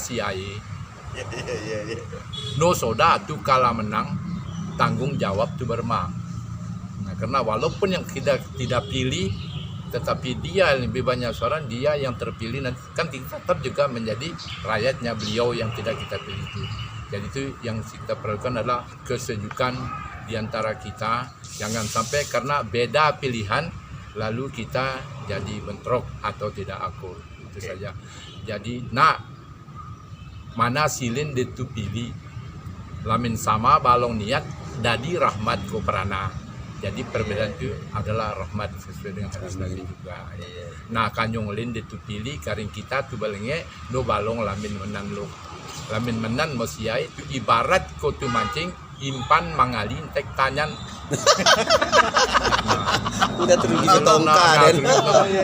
kasih air. No soda tu kalah menang, tanggung jawab tu berma. Nah, karena walaupun yang kita tidak pilih, tetapi dia lebih banyak suara, dia yang terpilih, nanti kan tetap juga menjadi rakyatnya beliau yang tidak kita pilih itu. Jadi itu yang kita perlukan adalah kesejukan di antara kita. Jangan sampai karena beda pilihan lalu kita jadi bentrok atau tidak akur. Itu saja. Jadi mana silin itu pilih lamin sama balong niat dadi rahmat ko perana. Jadi perbedaan itu adalah rahmat sesuai dengan hadis Nabi juga. Nah kanyong lin itu pilih karing kita tu balengnya no balong lamin menan lo. Lamin menan mosiai itu ibarat ko tu mancing impan mangalin tek tanyan. Udah terus ditongkan.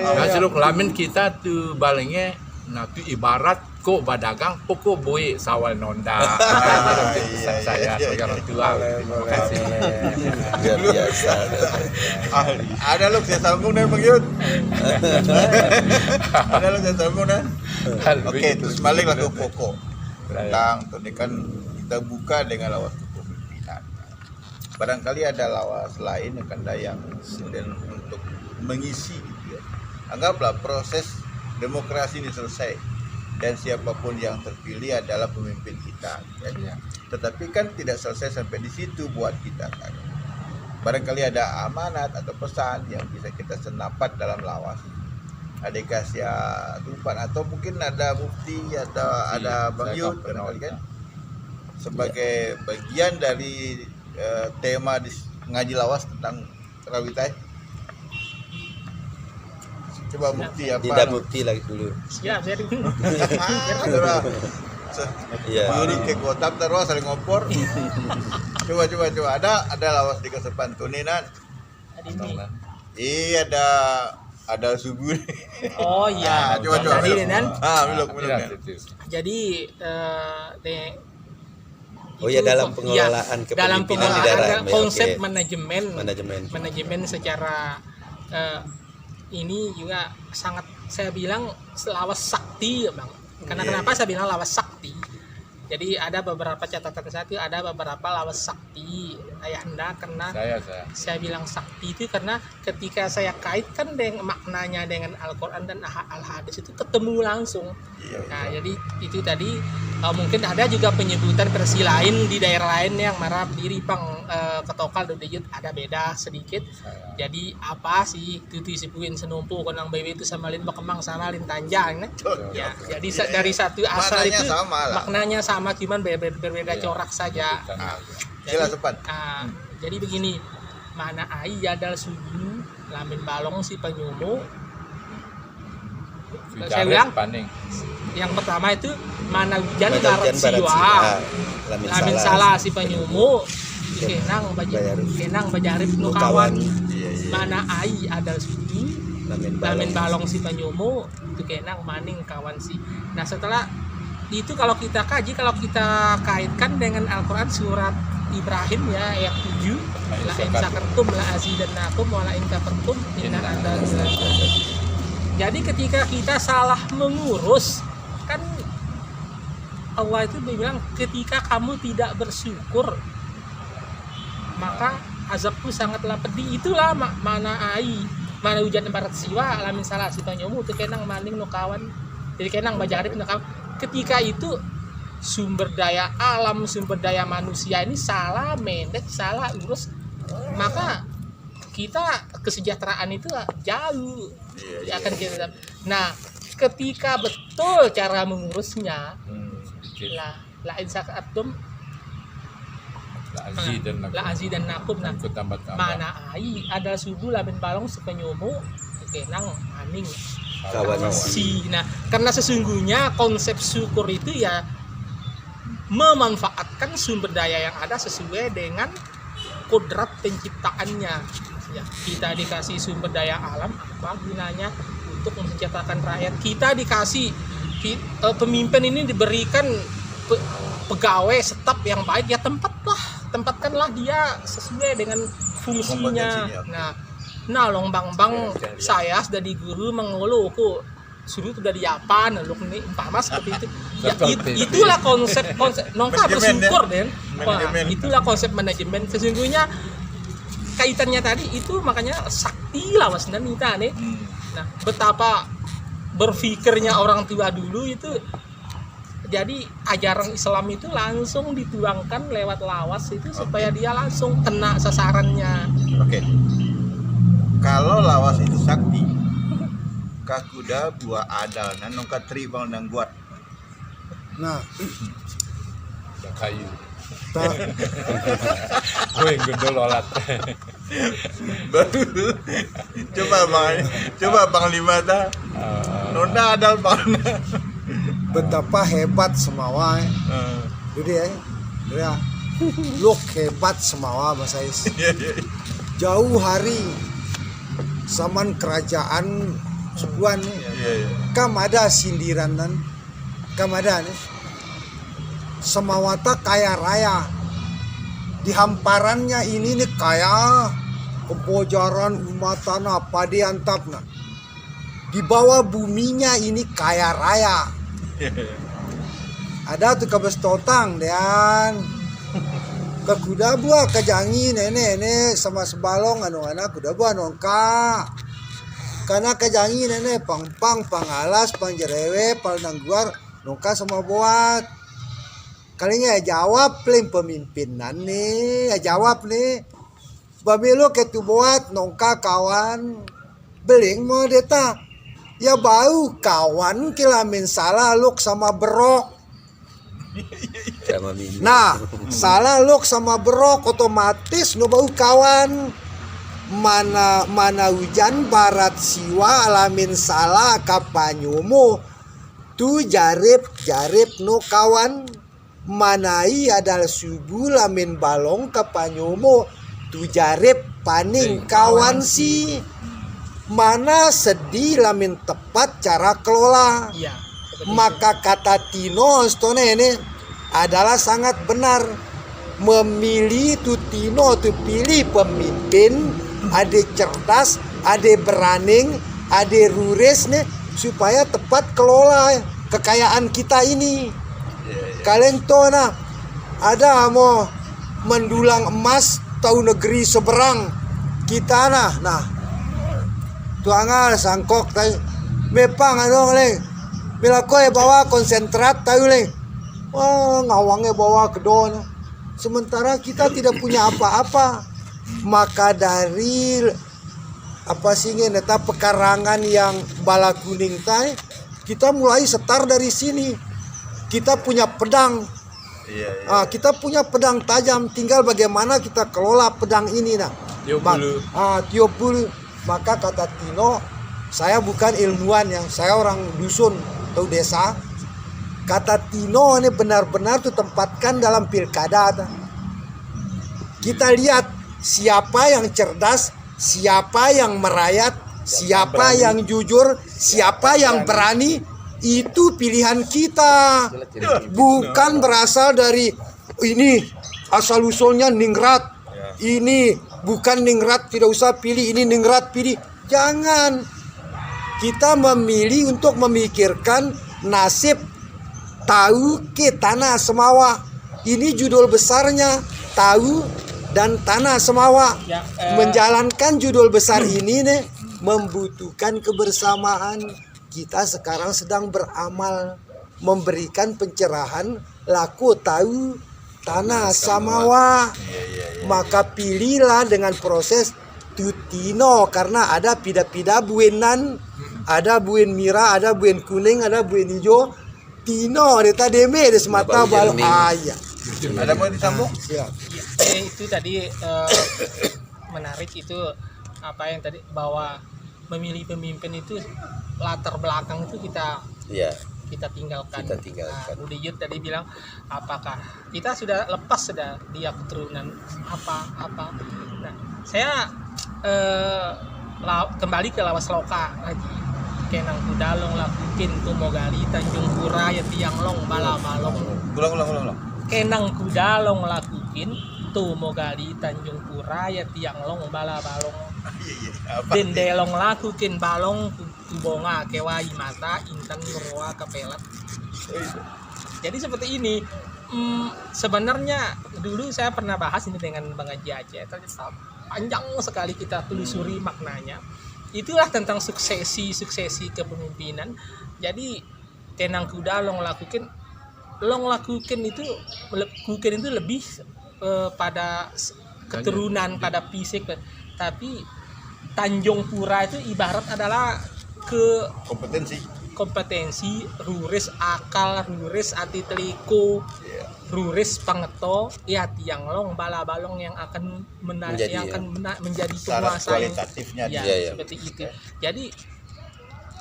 Nah seluk lamin kita tu balengnya nah tu ibarat ko badagang pokok boy sawal nonda. Saya sebagai orang tua. Terima kasih. Luar biasa. Ada lu saya sambung dan Bang Yud. Ada lu saya sambung dan. Oke, terus baliklah ke pokok. Tentang tadi kan kita buka dengan lawas kepemimpinan. Barangkali ada lawas lain yang kemudian untuk mengisi gitu ya. Anggaplah proses demokrasi ini selesai dan siapapun yang terpilih adalah pemimpin kita ya. Tetapi kan tidak selesai sampai di situ buat kita kan. Barangkali ada amanat atau pesan yang bisa kita senapat dalam lawas. Ada kasih tupan atau mungkin ada mufti atau ada Bang Yud barangkali kan sebagai bagian dari tema di ngaji lawas tentang Rawitai. Coba mufti apa? Tidak mufti lagi dulu. Ya, saya dulu. Ini ke kotak terus saling ngopor. Coba ada lawas di Kesepantunan. Iya ada subuh. Oh iya. Coba. Jadi Dan. Belum. Jadi Oh ya dalam pengelolaan kepemimpinan di daerah. Ada konsep manajemen. Manajemen secara ini juga sangat saya bilang lawas sakti ya Bang. Karena kenapa saya bilang lawas sakti? Jadi ada beberapa catatan saya itu ada beberapa lawas sakti ayahanda karena saya bilang sakti itu karena ketika saya kaitkan dengan maknanya dengan Al-Quran dan Al-Hadis itu ketemu langsung. Nah jadi itu tadi mungkin ada juga penyebutan versi lain di daerah lain yang marah diri Bang ketokal duduk ada beda sedikit. Jadi apa sih itu disebutin senumpu konang baby itu sama lin bakemang sama lin tanjang ya. Jadi dari satu asal maknanya itu sama maknanya sama cuman berbeda corak saja. Jelas tepat. Jadi begini, mana ai adal subuh lamin balong si penyumu. Saya bilang yang pertama itu mana hujan barat siwa lamin salah si penyumu kenang bajarip nu kawan. Mana ai adal subuh lamin balong si penyumu itu kenang maning kawan si. Nah setelah itu kalau kita kaji, kalau kita kaitkan dengan Al-Quran surat Ibrahim ya ayat 7 la in sakartum la azidannakum wa la in kafartum inna adzabi. Jadi ketika kita salah mengurus kan Allah itu bilang ketika kamu tidak bersyukur maka azabku sangatlah pedih. Itulah mana hujan barat siwa lamin salah si panyomu teu kenang maning nu kawan. Jadi kenang bajarip nu kawan. Ketika itu sumber daya alam, sumber daya manusia ini salah manage, salah urus, maka kita kesejahteraan itu jauh akan kita. Nah, ketika betul cara mengurusnya, la insakatum la azidannakum mana ai ada subuh lamin balong sepenyumu kenang aning kawan si. Nah, karena sesungguhnya konsep syukur itu ya memanfaatkan sumber daya yang ada sesuai dengan kodrat penciptaannya. Ya, kita dikasih sumber daya alam apa gunanya untuk mensejahterakan rakyat. Kita dikasih pemimpin ini diberikan pegawai staf yang baik ya tempatkanlah dia sesuai dengan fungsinya. Nah long bang saya dari guru mengeluh ku sudah diapan lu nih umpama seperti itu. Ya Seperti itulah konsep nongka Manajemen, bersyukur ya. Den. Wah, Manajemen. itulah konsep manajemen. Sesungguhnya kaitannya tadi itu makanya sakti lawas dan kita nih. Nah, betapa berpikirnya orang tua dulu itu. Jadi ajaran Islam itu langsung dituangkan lewat lawas itu supaya dia langsung kena sasarannya. Oke. Kalau lawas itu sakti, kakuda buah adal nan nongka tribang dan buat. Nah, kayu. ta, Gue gendol olat. Baru coba Bang Lima dah. Nona adal Bang. betapa hebat semawa jadi ya luk hebat semawa Mas Ais. Jauh hari zaman kerajaan sukuan kam ada sindiran kam ada nih semawata kaya raya di hamparannya ini nih kaya kepojaran umat tanah padi antapna di bawah buminya ini kaya raya. Ada tuh kabes totang dan ke kuda buah kejangi nenek sama sebalong anu anak kuda buah nongka karena kejangi nenek pang pangalas pangjerewe palnangguar nongka sama buat kalinya jawab pleng pemimpinan nih jawab nih babelo ketu buat nongka kawan beling mau deta ya bau kawan kilamin salah luk sama berok. Sama mini. Nah, salah luk sama berok otomatis no bau kawan. Mana hujan barat siwa alamin salah kapanyumu. Tu jarip no kawan. Manai adalah subuh lamin balong kapanyumu. Tu jarip paning kawan si. Mana sedih lamin tepat cara kelola. Iya. Maka kata Tino Stone ini adalah sangat benar. Memilih tu Tino tu pilih pemimpin ade cerdas, ade beraning, ade rures nih supaya tepat kelola kekayaan kita ini. Kalian tahu nah ada mau mendulang emas tahu negeri seberang kita nah tuangal sangkok tay mepang ano leng bila koy bawa konsentrat tayo leng ngawangnya bawa kedon sementara kita tidak punya apa-apa maka dari apa sih neta pekarangan yang bala kuning tay kita mulai setar dari sini kita punya pedang kita punya pedang tajam tinggal bagaimana kita kelola pedang ini nah tiup bulu. Maka kata Tino, saya bukan ilmuwan yang saya orang dusun atau desa. Kata Tino ini benar-benar tuh tempatkan dalam pilkada. Kita lihat siapa yang cerdas, siapa yang merayat, siapa yang jujur, siapa yang berani. Itu pilihan kita. Bukan berasal dari ini asal usulnya ningrat. Ini bukan ningrat, tidak usah pilih ini ningrat pilih. Jangan. Kita memilih untuk memikirkan nasib tahu ke tanah Semawa. Ini judul besarnya, tahu dan tanah Semawa. Menjalankan judul besar ini nih membutuhkan kebersamaan. Kita sekarang sedang beramal memberikan pencerahan laku tahu tanah Samawa. Maka pilihlah dengan proses tutino karena ada pida-pida buenan, ada buen mira, ada buen kuning, ada buen hijau. Tino deta deme de semata bal aya. Ada mau disambung? Ya. Itu tadi menarik itu apa yang tadi bahwa memilih pemimpin itu latar belakang itu kita tinggalkan. Nah, Budi Yud tadi bilang apakah kita sudah lepas dia keturunan apa. Nah, saya kembali ke lawas loka lagi. Kenang kudalong lakukin tumogali Tanjung Pura ya tiang long bala balong. Ulang. Kenang kudalong lakukin tumogali Tanjung Pura ya tiang long bala balong. Dendelong lakukin balong Kubonga kewai mata intan nurwa kapelat. Jadi seperti ini. Sebenarnya dulu saya pernah bahas ini dengan Bang Haji Aceh, ternyata panjang sekali kita telusuri maknanya. Itulah tentang suksesi kepemimpinan. Jadi tenang kuda lo ngelakukan itu lebih pada keturunan, pada fisik. Tapi Tanjung Pura itu ibarat adalah kompetensi ruris akal, ruris ati teliko, ruris pangeto, ya tiang long bala-balong yang akan menjadi penguasa kualitatifnya ya, seperti itu. Jadi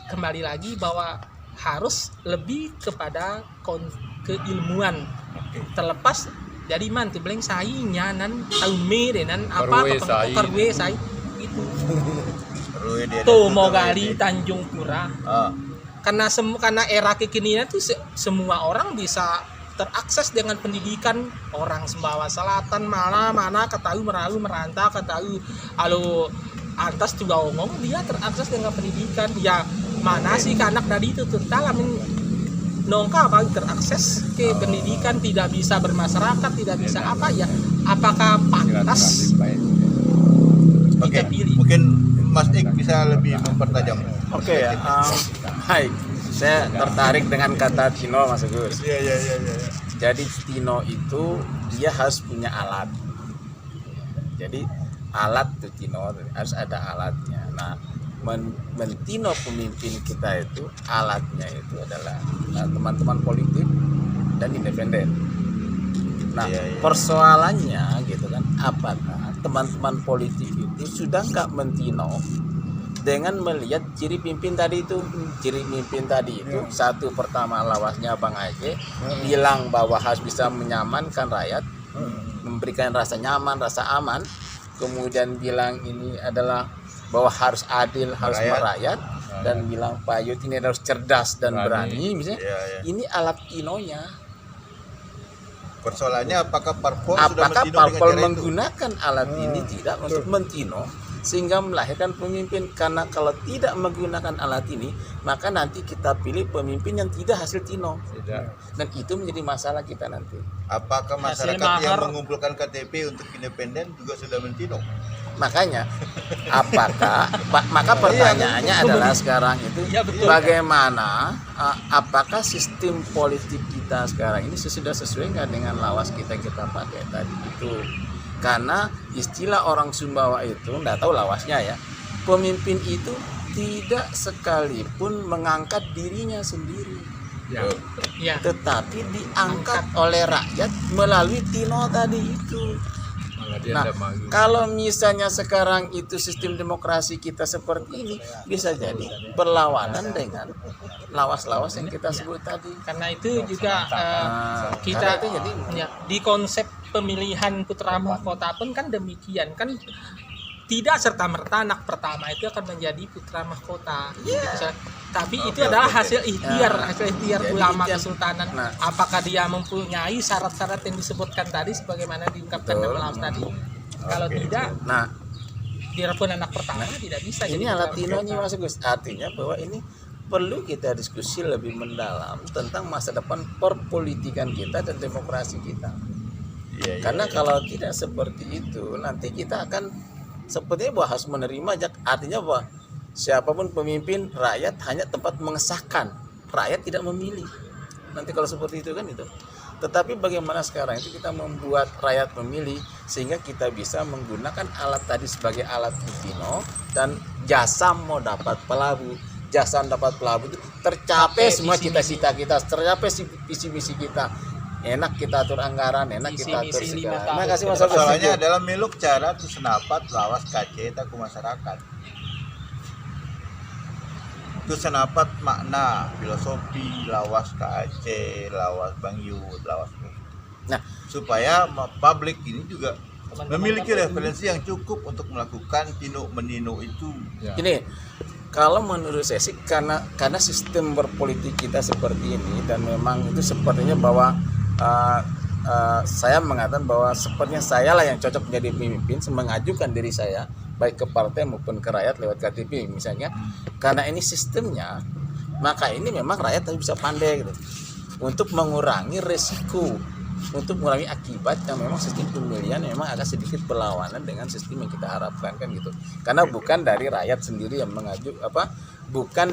kembali lagi bahwa harus lebih kepada keilmuan. Terlepas dari mantu beleng sainya nan taume denan apa perwe sai itu. Tuh mau gali Tanjung Pura. Karena era kekinian itu semua orang bisa terakses dengan pendidikan. Orang Sumbawa Selatan mana ketahui meralu merantau ketahui alo antas juga ngomong dia terakses dengan pendidikan. Ya mana sih anak tadi itu tentang nongka apa terakses ke pendidikan, tidak bisa bermasyarakat, tidak bisa apa ya, apakah pantas kita pilih? Mungkin Mas Ik bisa lebih mempertajam. Oke ya. Hai, saya tertarik dengan kata Tino, Mas Agus. Iya. Jadi Tino itu dia harus punya alat. Jadi alat tuh Tino harus ada alatnya. Nah, mentino pemimpin kita itu alatnya itu adalah teman-teman politik dan independen. Nah, persoalannya gitu kan, apakah teman-teman politik itu sudah nggak mentino dengan melihat ciri pimpin tadi itu? Ciri pimpin tadi itu satu, pertama lawasnya Bang Aceh bilang bahwa harus bisa menyamankan rakyat, memberikan rasa nyaman, rasa aman. Kemudian bilang ini adalah bahwa harus adil, harus merakyat, dan bilang Pak Yud ini harus cerdas dan berani misalnya. Ini alat tinonya. Persoalannya apakah parpol menggunakan alat ini tidak untuk mentino sehingga melahirkan pemimpin? Karena kalau tidak menggunakan alat ini, maka nanti kita pilih pemimpin yang tidak hasil tino. Dan itu menjadi masalah kita nanti. Apakah masyarakat yang mengumpulkan KTP untuk independen juga sudah mentino? Makanya maka pertanyaannya adalah sekarang itu bagaimana, apakah sistem politik kita sekarang ini sudah sesuai nggak dengan lawas kita pakai tadi itu? Karena istilah orang Sumbawa itu, nggak tahu lawasnya ya, pemimpin itu tidak sekalipun mengangkat dirinya sendiri, tetapi diangkat oleh rakyat melalui tino tadi itu. Nah, kalau misalnya sekarang itu sistem demokrasi kita seperti ini, bisa jadi berlawanan dengan lawas-lawas yang kita sebut tadi. Karena itu juga kita itu jadi di konsep pemilihan putra mahkota pun kan demikian kan, tidak serta-merta anak pertama itu akan menjadi putra mahkota. Tapi itu adalah hasil ikhtiar ulama kesultanan. Apakah dia mempunyai syarat-syarat yang disebutkan tadi sebagaimana diungkapkan dalam lawas tadi? Kalau tidak, biarpun anak pertama tidak bisa. Ini alat tinonya Mas Gus. Artinya bahwa ini perlu kita diskusi lebih mendalam tentang masa depan perpolitikan kita dan demokrasi kita. Karena kalau tidak seperti itu, nanti kita akan sepertinya bahwa harus menerima, artinya bahwa siapapun pemimpin, rakyat hanya tempat mengesahkan, rakyat tidak memilih. Nanti kalau seperti itu kan itu. Tetapi bagaimana sekarang itu kita membuat rakyat memilih sehingga kita bisa menggunakan alat tadi sebagai alat tino, dan jasa mau dapat pelabuh, jasa dapat pelabuh itu tercapai semua cita-cita kita, tercapai visi misi kita. Enak kita atur anggaran, enak kita atur segala. Terima kasih Mas Agus. Soalnya adalah miluk cara tu senapat lawas kaceta ku masyarakat. Itu senapat makna filosofi lawas KAC, lawas Bang Yud, lawas. Nah, supaya publik ini juga memiliki referensi yang cukup untuk melakukan menino itu. Ini kalau menurut saya sih karena sistem berpolitik kita seperti ini, dan memang itu sepertinya bahwa saya mengatakan bahwa sepertinya saya lah yang cocok menjadi pemimpin, mengajukan diri saya baik ke partai maupun ke rakyat lewat KTP misalnya. Karena ini sistemnya, maka ini memang rakyat harus bisa pandai gitu, untuk mengurangi resiko, untuk mengurangi akibat yang memang sistem pemilihan memang agak sedikit berlawanan dengan sistem yang kita harapkan kan gitu. Karena bukan dari rakyat sendiri yang bukan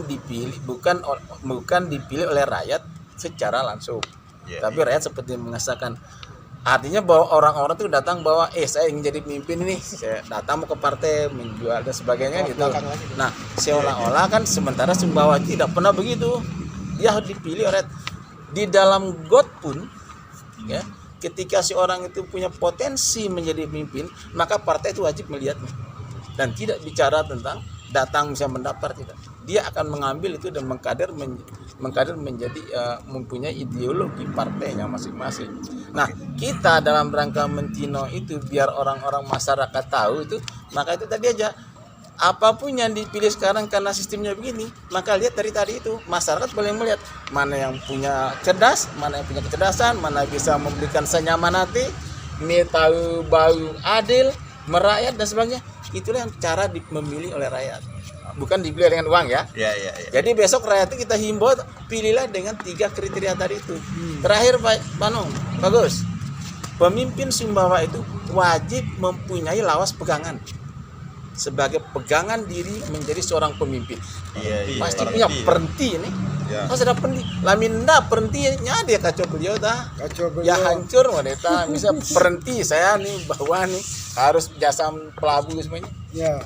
dipilih oleh rakyat secara langsung, tapi rakyat seperti mengesahkan. Artinya bahwa orang-orang itu datang bahwa saya ingin jadi pemimpin ini, saya datang mau ke partai menjual dan sebagainya gitu. Nah, seolah-olah kan sementara Sumbawa tidak pernah begitu. Dia harus dipilih oleh di dalam got pun ya. Ketika si orang itu punya potensi menjadi pemimpin, maka partai itu wajib melihatnya dan tidak bicara tentang datang misalnya mendaftar, tidak. Dia akan mengambil itu dan mengkader menjadi mempunyai ideologi partainya masing-masing. Nah, kita dalam rangka mentino itu biar orang-orang masyarakat tahu itu, maka itu tadi aja, apapun yang dipilih sekarang karena sistemnya begini, maka lihat dari tadi itu masyarakat boleh melihat mana yang punya cerdas, mana yang punya kecerdasan, mana bisa memberikan senyaman hati, tahu bau adil, merakyat dan sebagainya. Itulah yang cara memilih oleh rakyat, bukan dipilih dengan uang ya. Jadi besok rakyat itu kita himbau pilihlah dengan 3 kriteria tadi itu. Terakhir Pak Panong, bagus. Pemimpin Sumbawa itu wajib mempunyai lawas pegangan sebagai pegangan diri menjadi seorang pemimpin. Pasti punya berhenti ini. Pas ada berhenti, laminda berhentinya dia kacau beliau dah. Ya hancur wanita. Misalnya berhenti saya nih bahwa nih harus jasa pelabuh semuanya. Ya.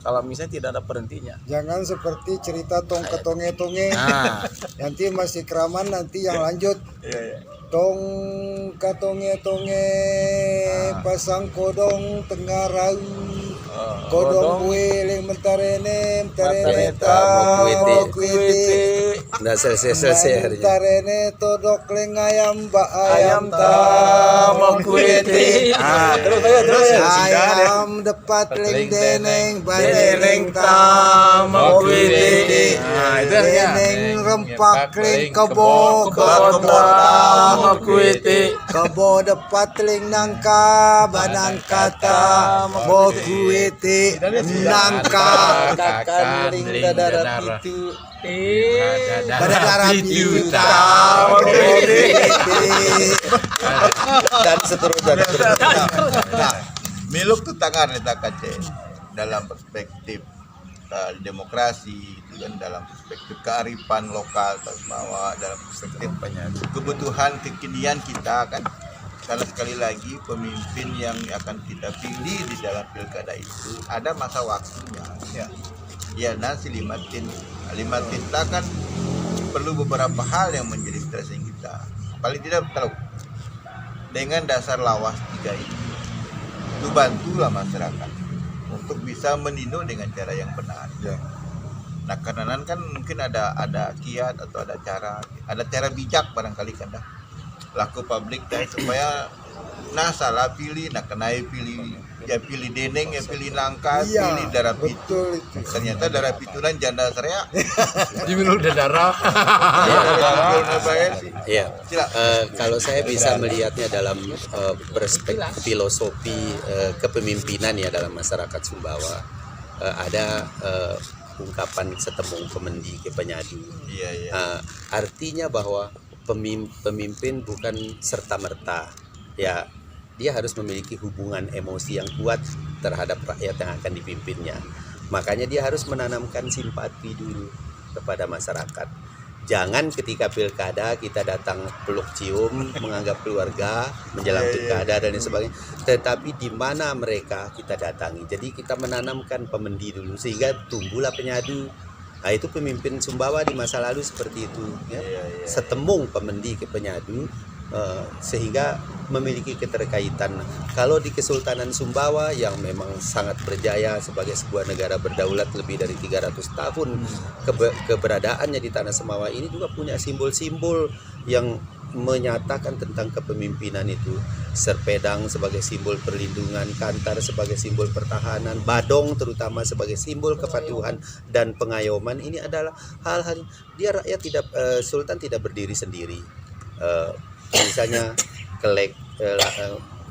Kalau misalnya tidak ada berhentinya. Jangan seperti cerita tong ketonge-tonge. Nah, Nanti masih keraman, nanti yang lanjut. Tong katonge-tonge pasang kodong tengah rau. Kodong bueling mentarene kuiti. Nggak selesai hari. Mentarene todok leng ayam ayam mau kuiti. Terus. Ayam depat leng deneng Deneng mau kuiti. Itu deneng rempak leng kebo mau kuiti. kebo depat leng nangka banang kata mau kuiti nangka Kakan ling ling dadara dadara. pitu Dadara pitu tahu. Dan seterusnya. Nah, miluk tu tangan letak kace dalam perspektif demokrasi itu kan, dalam perspektif kearifan lokal Sumbawa, dalam perspektif kebutuhan kekinian kita kan. Karena sekali lagi pemimpin yang akan kita pilih di dalam pilkada itu ada masa waktunya. Ya nasi limatin kita kan perlu beberapa hal yang menjadi stressing kita. Paling tidak tahu dengan dasar lawas 3 itu bantulah masyarakat untuk bisa meninduk dengan cara yang benar. Nah karena kan mungkin ada kiat atau ada cara bijak barangkali kan dah laku publik dan supaya salah pilih kenai pilih deneng ya pilih nangka pilih darah pitu. Ternyata darah pitulan janda serea Diminum darah. Iya. Kalau saya bisa melihatnya dalam perspektif filosofi kepemimpinan ya dalam masyarakat Sumbawa, ada ungkapan setemung pemendi ke penyadu. Artinya bahwa pemimpin bukan serta-merta ya, dia harus memiliki hubungan emosi yang kuat terhadap rakyat yang akan dipimpinnya. Makanya dia harus menanamkan simpati dulu kepada masyarakat. Jangan ketika pilkada kita datang peluk cium, menganggap keluarga, menjelang pilkada dan sebagainya. Tetapi di mana mereka kita datangi. Jadi kita menanamkan pemendi dulu sehingga tumbuhlah penyadu. Nah, itu pemimpin Sumbawa di masa lalu seperti itu ya. Setemung pemendi ke penyadu sehingga memiliki keterkaitan. Kalau di Kesultanan Sumbawa yang memang sangat berjaya sebagai sebuah negara berdaulat lebih dari 300 tahun, keberadaannya di tanah Sumbawa ini juga punya simbol-simbol yang menyatakan tentang kepemimpinan itu. Serpedang sebagai simbol perlindungan, Kantar sebagai simbol pertahanan, Badong terutama sebagai simbol kepatuhan dan pengayoman. Ini adalah hal-hal dia rakyat tidak Sultan tidak berdiri sendiri. Misalnya kelek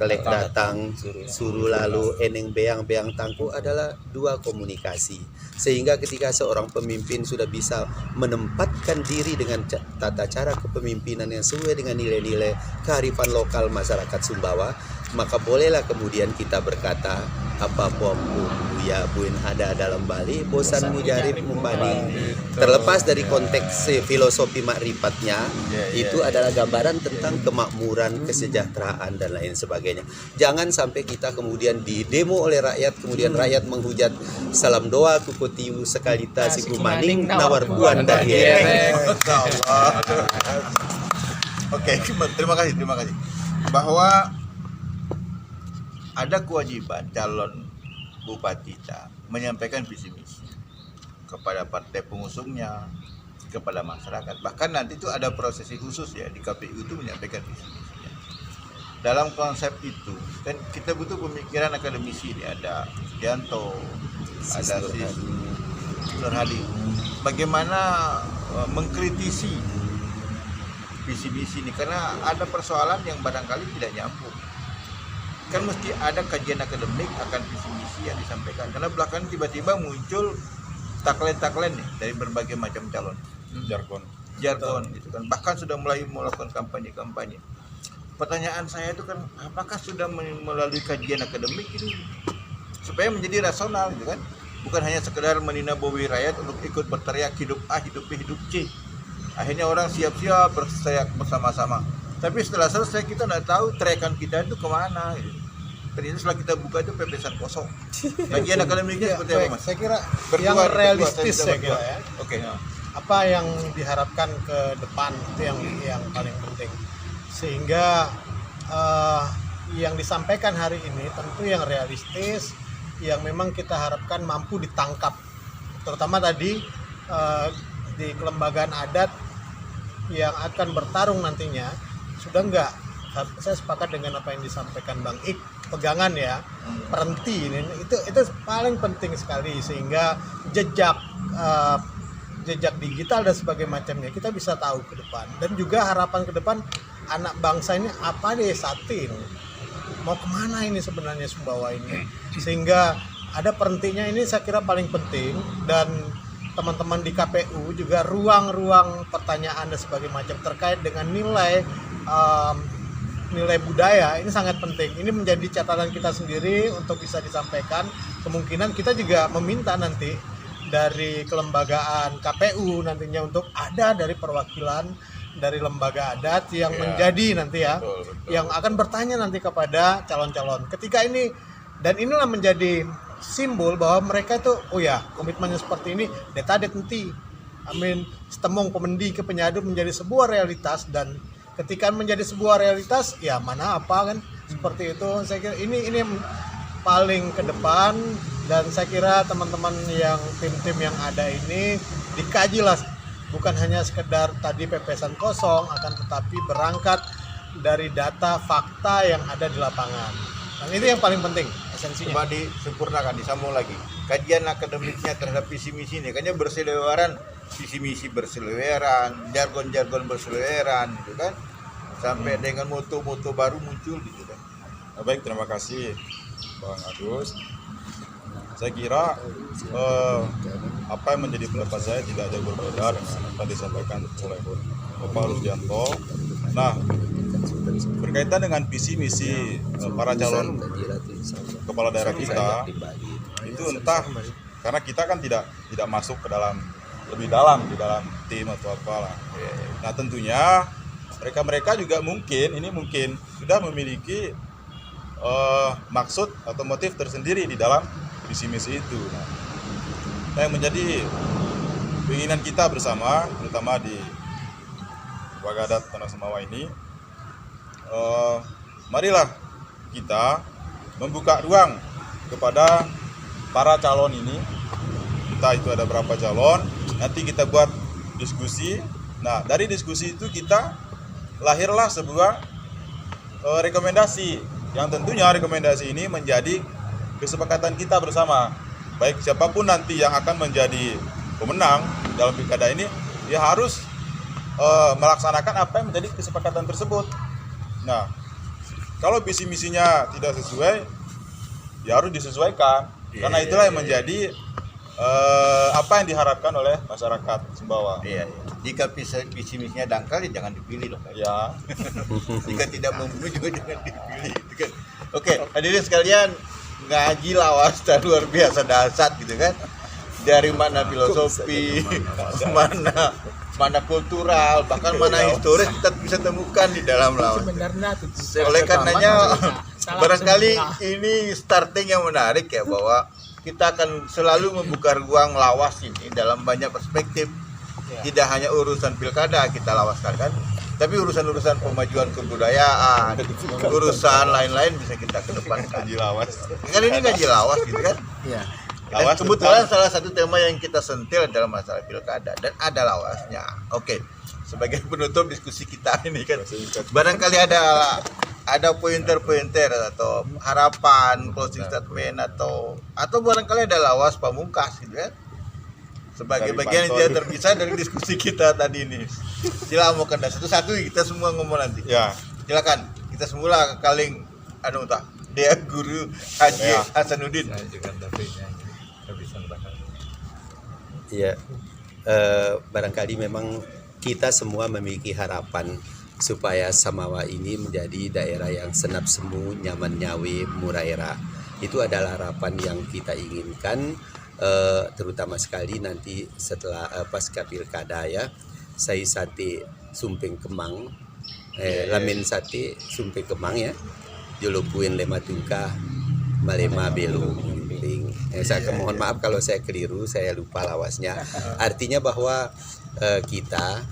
kelek datang, suruh lalu, eneng beang tangku adalah dua komunikasi. Sehingga ketika seorang pemimpin sudah bisa menempatkan diri dengan tata cara kepemimpinan yang sesuai dengan nilai-nilai kearifan lokal masyarakat Sumbawa, maka bolehlah kemudian kita berkata, apa pun ya buin ada dalam Bali, bosan mujarib membanding. Terlepas dari konteks filosofi makrifatnya, itu adalah gambaran tentang kemakmuran, kesejahteraan dan lain sebagainya. Jangan sampai kita kemudian didemo oleh rakyat, kemudian rakyat menghujat salam doa kukutiu sekalita si kumaning nawar buan dari Oke, terima kasih. Bahwa ada kewajiban calon bupati menyampaikan visi misi kepada partai pengusungnya, kepada masyarakat. Bahkan nanti itu ada prosesi khusus ya di KPU itu menyampaikan visi misinya. Dalam konsep itu kan kita butuh pemikiran akademisi ini, ada Yanto, ada Nur Hadi. Bagaimana mengkritisi visi misi ini, karena ada persoalan yang barangkali tidak nyambung. Kan mesti ada kajian akademik akan visi misi yang disampaikan, karena belakangan tiba-tiba muncul tagline nih dari berbagai macam calon jargon gitu kan, bahkan sudah mulai melakukan kampanye. Pertanyaan saya itu kan, apakah sudah melalui kajian akademik ini supaya menjadi rasional gitu kan, bukan hanya sekedar meninabowi rakyat untuk ikut berteriak hidup A, hidup B, hidup C. Akhirnya orang siap-siap berteriak bersama-sama, tapi setelah selesai kita nggak tahu teriakan kita itu kemana gitu. Ternyata setelah kita buka itu pepesan kosong. Kajian akademiknya seperti apa, Mas? Saya kira yang realistis saya kira ya. Oke. Apa yang diharapkan ke depan itu yang paling penting. Sehingga yang disampaikan hari ini tentu yang realistis, yang memang kita harapkan mampu ditangkap. Terutama tadi di kelembagaan adat yang akan bertarung nantinya, sudah enggak, saya sepakat dengan apa yang disampaikan Bang Ik, pegangan ya, perhenti ini itu paling penting sekali, sehingga jejak digital dan sebagainya macamnya kita bisa tahu ke depan. Dan juga harapan ke depan anak bangsa ini apa deh satin, mau kemana ini sebenarnya Sumbawa ini, sehingga ada perhentinya ini saya kira paling penting. Dan teman-teman di KPU juga ruang-ruang pertanyaan dan sebagainya macam terkait dengan nilai budaya ini sangat penting. Ini menjadi catatan kita sendiri untuk bisa disampaikan. Kemungkinan kita juga meminta nanti dari kelembagaan KPU nantinya untuk ada dari perwakilan dari lembaga adat yang menjadi nanti ya, betul. Yang akan bertanya nanti kepada calon-calon. Ketika ini, dan inilah menjadi simbol bahwa mereka itu, oh ya komitmennya seperti ini, detadet nanti. Amin, setemong pemendi ke penyadu menjadi sebuah realitas, dan ketika menjadi sebuah realitas, ya mana apa kan seperti itu. Saya kira ini paling ke depan, dan saya kira teman-teman yang tim-tim yang ada ini dikajilah, bukan hanya sekedar tadi pepesan kosong, akan tetapi berangkat dari data fakta yang ada di lapangan. Dan itu yang paling penting esensinya. Coba disempurnakan, disambung lagi kajian akademiknya terhadap visi misi ini, kayaknya berseliweran, visi misi berseliweran, jargon-jargon berseliweran gitu kan, sampai dengan moto-moto baru muncul gitu kan. Baik, terima kasih Bang Agus. Saya kira apa yang menjadi pendapat saya tidak jauh berbeda dengan apa yang disampaikan oleh Bapak Rusdianto. Nah, berkaitan dengan visi misi para calon kepala daerah kita, itu entah karena kita kan tidak masuk ke dalam lebih dalam di dalam tim atau apalah. Nah, tentunya mereka juga mungkin sudah memiliki maksud atau motif tersendiri di dalam visi misi itu. Nah, yang menjadi keinginan kita bersama, terutama di Wagadat Tanah Sumbawa ini, marilah kita membuka ruang kepada para calon ini. Entah itu ada berapa calon, nanti kita buat diskusi. Nah, dari diskusi itu kita lahirlah sebuah rekomendasi, yang tentunya rekomendasi ini menjadi kesepakatan kita bersama. Baik siapapun nanti yang akan menjadi pemenang dalam pilkada ini, dia harus melaksanakan apa yang menjadi kesepakatan tersebut. Nah, kalau visi misinya tidak sesuai, ya harus disesuaikan. Karena itulah yang menjadi apa yang diharapkan oleh masyarakat Sumbawa. Iya. Jika visi misinya dangkal, ya jangan dipilih dong. Ya. Jika tidak membunuh juga jangan dipilih. Gitu kan. Oke, hadirin sekalian, ngaji lawas dan luar biasa dahsyat gitu kan. Dari mana filosofi, mana kultural, bahkan mana historis kita bisa temukan di dalam lawas. Sebenarnya Oleh karenanya barangkali ini starting yang menarik ya, bahwa kita akan selalu membuka ruang lawas ini dalam banyak perspektif. Tidak hanya urusan pilkada kita lawaskan kan, tapi urusan-urusan pemajuan kebudayaan, urusan lain-lain bisa kita kedepankan. Ngaji lawas. Kan ini ngaji lawas gitu kan. Iya. Dan Lawas kebetulan salah satu tema yang kita sentil adalah masalah pilkada dan ada lawasnya. Oke, sebagai penutup diskusi kita ini kan, barangkali ada pointer-pointer atau harapan, closing statement atau barangkali ada lawas pamungkas gitu kan. Sebagai Dari bagian yang kantor. tidak terpisah dari diskusi kita tadi ini. Silakan satu-satu kita semua ngomong nanti. Ya. Silakan kita semula kaling tah dia guru Haji Ya. Hasanuddin. Saya juga bisa bahas. Ya, barangkali memang kita semua memiliki harapan supaya Samawa ini menjadi daerah yang senap semu, nyaman nyawe, murah era. Itu adalah harapan yang kita inginkan, terutama sekali nanti setelah pasca pilkada ya. Saya sate Sumping Kemang, lamin sate Sumping Kemang ya, julupuin lema tungka, malema belu. Saya mohon maaf kalau saya keliru, saya lupa lawasnya. Artinya bahwa kita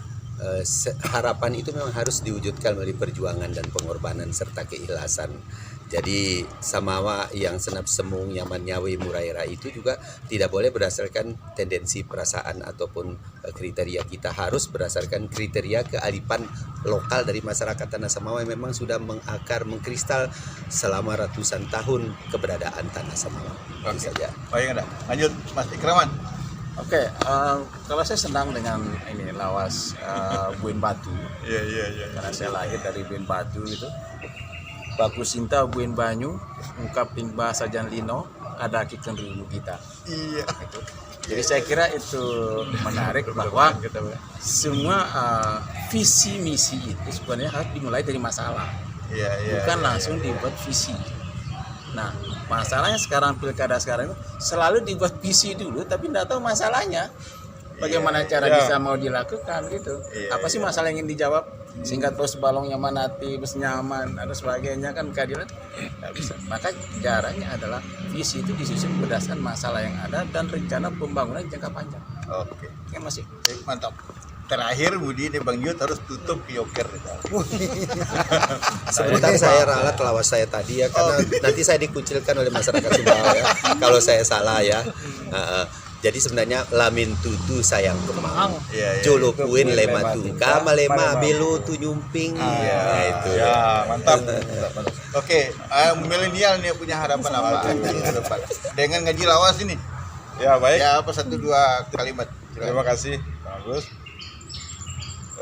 harapan itu memang harus diwujudkan melalui perjuangan dan pengorbanan serta keikhlasan. Jadi Samawa yang senap semung, nyaman nyawe, murah era itu juga tidak boleh berdasarkan tendensi perasaan ataupun kriteria. Kita harus berdasarkan kriteria kearifan lokal dari masyarakat Tanah Samawa yang memang sudah mengakar, mengkristal selama ratusan tahun keberadaan Tanah Samawa. Itu saja. Baik, ada. Lanjut Mas Ikraman. Oke, kalau saya senang dengan ini lawas Buin Batu. Iya. Karena saya lahir dari Buin Batu itu. Baku Sinta Buin Banyu, ungkapin bahasa Jan Lino, ada kiken ribu kita. Iya. Gitu. Jadi saya kira itu menarik bahwa semua visi misi itu sebenarnya harus dimulai dari masalah, Iya. bukan langsung dibuat visi. Nah, masalahnya sekarang pilkada sekarang itu selalu dibuat visi dulu, tapi tidak tahu masalahnya. Bagaimana cara bisa mau dilakukan gitu? Apa sih masalah yang ingin dijawab? Sehingga terus balongnya manati, bus nyaman, ada sebagainya kan keadilan nggak bisa. Maka caranya adalah visi itu disusun berdasarkan masalah yang ada dan rencana pembangunan jangka panjang. Oke. Kan masih. Mantap. Terakhir Budi ini Bang Yud harus tutup yoker. Sebentar saya ralat lawas saya tadi ya, karena nanti saya dikucilkan oleh masyarakat Sumbawa ya kalau saya salah ya. Jadi sebenarnya lamin tutu sayang kemang, jolopuin lema tungka, malema belu tu nyumping. Nah, itu Ya, mantap. Oke, milenial nih punya harapan apa ke depan? Dengan ngaji lawas ini. Ya, baik. Ya, apa 1-2 kalimat. Terima kasih, Bang Agus.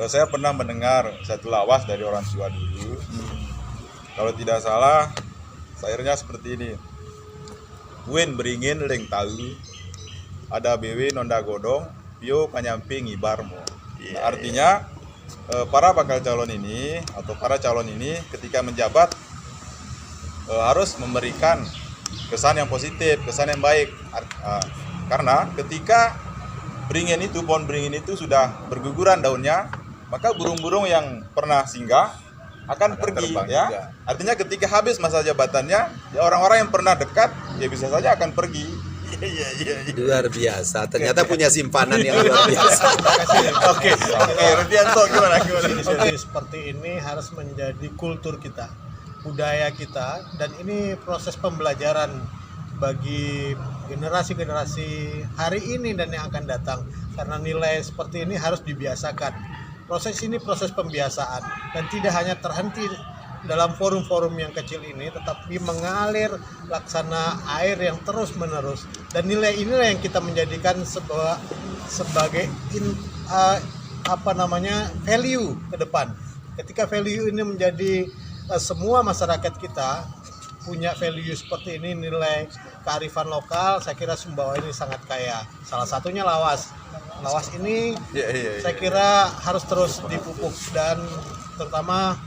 Saya pernah mendengar satu lawas dari orang tua dulu. Kalau tidak salah, sairnya seperti ini. Buin beringin leng tahu, ada BW nonda godong, pio panyamping ibarmo. Nah, artinya para bakal calon ini atau para calon ini ketika menjabat harus memberikan kesan yang positif, kesan yang baik. Karena ketika beringin itu, pohon beringin itu sudah berguguran daunnya, maka burung-burung yang pernah singgah akan pergi ya. juga. Artinya ketika habis masa jabatannya, ya orang-orang yang pernah dekat ya bisa saja akan pergi. Iya. luar biasa. Ternyata punya simpanan yang luar biasa. Oke, Rudianto gimana? Seperti ini harus menjadi kultur kita, budaya kita, dan ini proses pembelajaran bagi generasi-generasi hari ini dan yang akan datang. Karena nilai seperti ini harus dibiasakan. Proses ini proses pembiasaan dan tidak hanya terhenti dalam forum-forum yang kecil ini, tetapi mengalir laksana air yang terus menerus, dan nilai inilah yang kita menjadikan sebagai value ke depan. Ketika value ini menjadi semua masyarakat kita punya value seperti ini, nilai kearifan lokal, saya kira Sumbawa ini sangat kaya. Salah satunya lawas. Lawas ini saya kira harus terus dipupuk dan terutama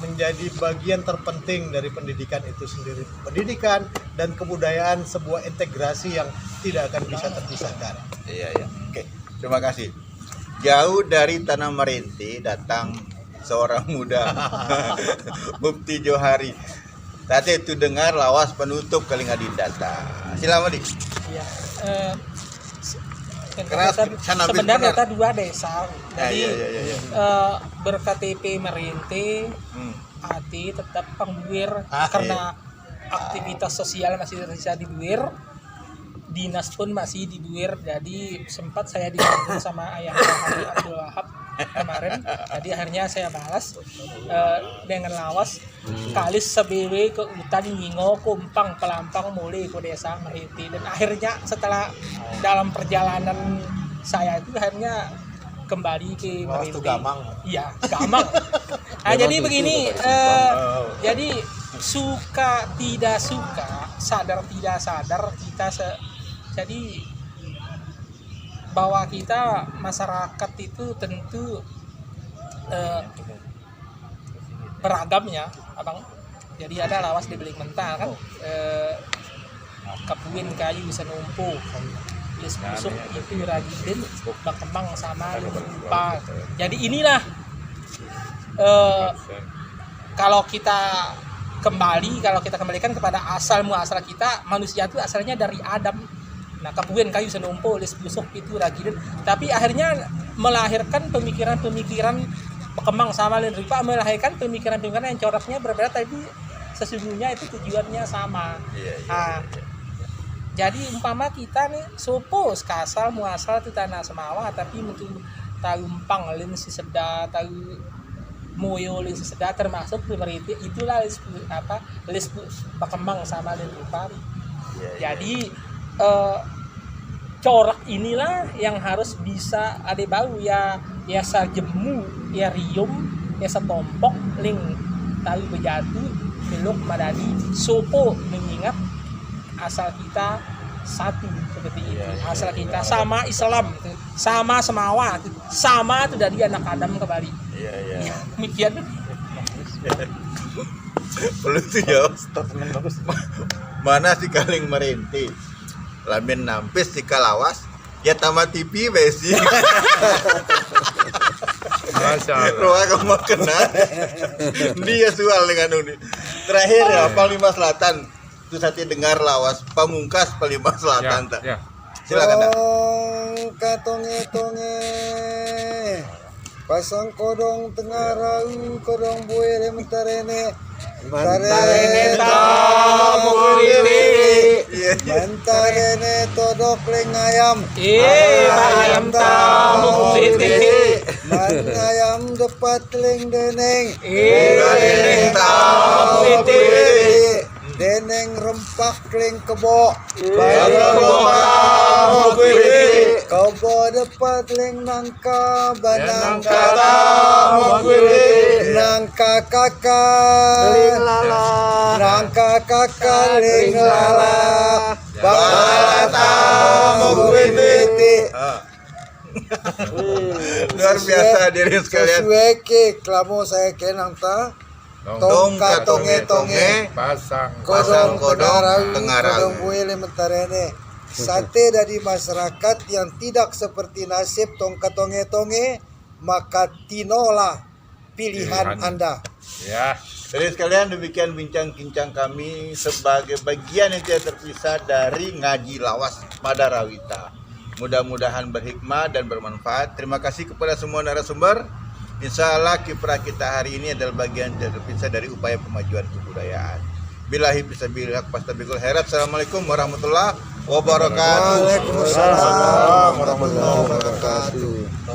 menjadi bagian terpenting dari pendidikan itu sendiri. Pendidikan dan kebudayaan sebuah integrasi yang tidak akan bisa terpisahkan. Iya. Oke, terima kasih. Jauh dari Tanah Merinti datang seorang muda, Mufti Johari. Tadi itu dengar lawas penutup Kalingadin data. Silakan Dik. Iya. Sebenarnya kita 2 desa. Jadi iya. berKTP Merinti, hati tetap pengbuir karena aktivitas sosial masih terjadi di Buir. Dinas pun masih di Buir, jadi sempat saya dibantu sama ayah Haji Abdul Wahab kemarin, jadi akhirnya saya balas dengan lawas kalis sebewe ke hutan ngingo kumpang pelampang mulai ke desa Merinti, dan akhirnya setelah dalam perjalanan saya itu akhirnya kembali ke Merinti. Iya, Gamang. Nah, jadi begini, jadi suka tidak suka, sadar tidak sadar kita jadi bahwa kita masyarakat itu tentu beragamnya, abang. Jadi ada lawas di Beling Mentah kan, kapuin kayu senumpu, lis busuk itu ragidin, berkembang sama lupa. Jadi inilah kalau kita kembalikan kepada asal muasal kita, manusia itu asalnya dari Adam. Nah, kapuin kayu senumpu, lis busuk itu ragidin, tapi akhirnya melahirkan pemikiran-pemikiran berkembang sama lain rupa, melahirkan pemikiran-pemikiran yang coraknya berbeda, tapi sesungguhnya itu tujuannya sama. Nah, jadi umpama kita nih suppose kasal muasal itu tanah Semawa, tapi untuk tahu umpang lin si seda, tahu moyo lin si seda, termasuk Merinti, itulah lis berkembang sama lain rupa. Jadi corak inilah yang harus bisa ada bau ya sajemu, ya rium, ya setompok ling tahu bejatu belok madadi sopo, mengingat asal kita satu seperti itu. Asal kita sama Islam, sama Semawa, sama itu dari anak Adam kembali. Iya. Demikian. Perlu tuh jawab. Mana si Kaling Merinti? Lamin nampis di Kalawas, ya tamat TV besi. Roa kamu kenal. Dia soal dengan ini. Terakhir ya, Palima Selatan. Itu saya dengar lawas Pamungkas Palima Selatan. Ya. Silakan. Katonge pasang kodong tengah rau kodong buire mentarene mentarene todok leng ayam ayam tamu titi ayam depat leng deneng deneng tamu titi deneng rempak leng kebo kebo depat leng nangka banangka nangka kakak nangka kakak leng lala balata mubiti. Luar biasa diri sekalian. Sesuai ke klamo saya kenang ta tong katonge pasang kodong tengah rau kodong buile mentarene. Sate dari masyarakat yang tidak seperti nasib tong katonge maka tinolah pilihan Anda. ya. Jadi sekalian demikian bincang-bincang kami sebagai bagian yang tidak terpisah dari ngaji lawas Madarawita. Mudah-mudahan berhikmah dan bermanfaat. Terima kasih kepada semua narasumber. Insya Allah kiprah kita hari ini adalah bagian tidak terpisah dari upaya pemajuan kebudayaan. Billahi fisabilillah fastabiqul khairat. Assalamualaikum warahmatullahi wabarakatuh. Waalaikumsalam warahmatullahi wabarakatuh.